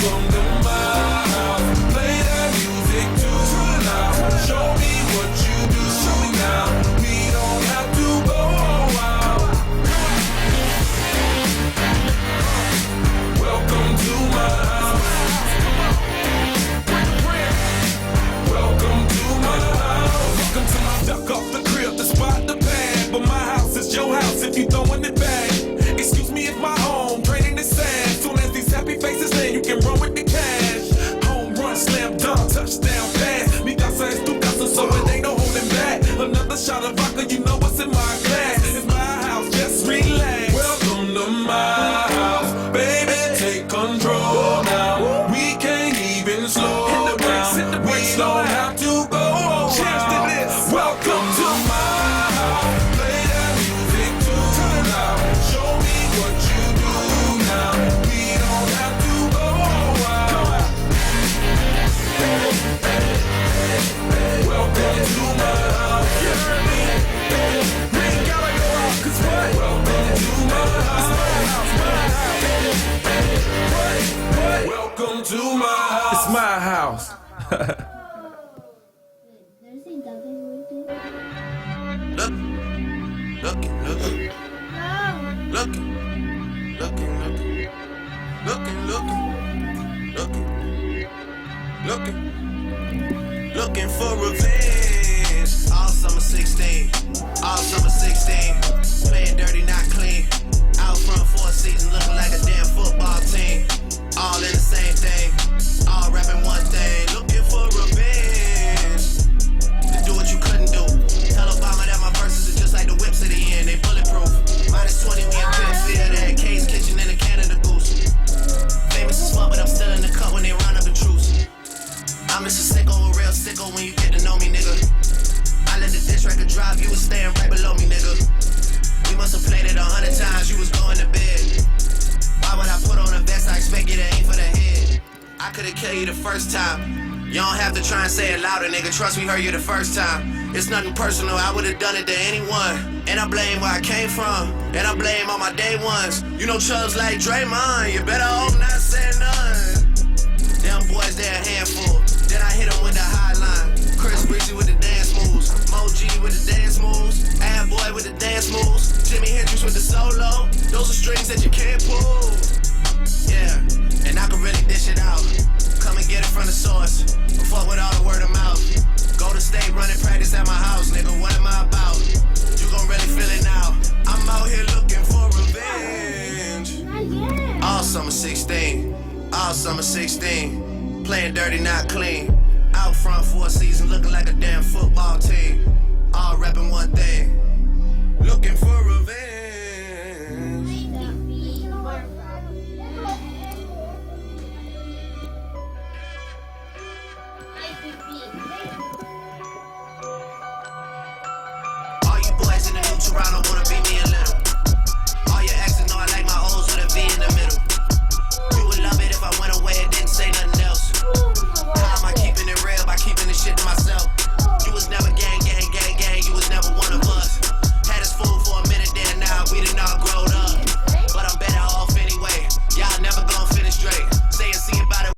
Welcome to my house. Play that music too loud. Show me what you do now. We don't have to go out. Welcome to my house. Welcome to my house. Welcome to my duck off the crib, the spot, the pad. But my house is your house if you throwing it back. Excuse me if my home draining the sand. Soon as these happy faces land, you can run with the cash. Home run, slam dunk, touchdown pass. Mi casa es tu casa, so it ain't no holding back. Another shot of vodka, you know what's in my glass. It's my house, just relax. Welcome to my house, baby, take control now. We can't even slow down. We don't have to go. Cheers to this. Welcome to my house. Play that music too loud. Show me what you do now. We don't have to go out. Welcome to my house. You heard me? We ain't gotta go out, 'cause what? Welcome to my house. Welcome to my house. It's my house. Looking for revenge. All summer 16, all summer 16. Playing dirty, not clean. Out front for a season, looking like a damn football team. All in the same thing, all rapping one thing. Looking for revenge. To do what you couldn't do. Tell Obama that my verses are just like the whips at the end, they bulletproof. -20, we in Penfield, that K's Kitchen and a Canada Goose. Famous as fuck, but I'm still in the cut when they round up the truce. I'm just a sicko, a real sicko when you get to know me, nigga. I let the disc record drive, you was staying right below me, nigga. We must have played it 100 times, you was going to bed. Why would I put on a vest? I expect you to aim for the head. I could've killed you the first time. You don't have to try and say it louder, nigga. Trust me, heard you the first time. It's nothing personal, I would've done it to anyone. And I blame where I came from, and I blame all my day ones. You know Chubbs like Draymond, you better hope not say none. Them boys, they're a handful. Then I hit him with the high line. Chris Breezy with the dance moves. Mo G with the dance moves. Ad Boy with the dance moves. Jimi Hendrix with the solo. Those are strings that you can't pull. Yeah, and I can really dish it out. Come and get it from the source. Fuck with all the word of mouth. Go to state, running practice at my house, nigga. What am I about? You gon' really feel it now. I'm out here looking for revenge. All summer 16. All summer 16. Playing dirty, not clean. Out front for a season, looking like a damn football team. All rapping one thing. Looking for revenge.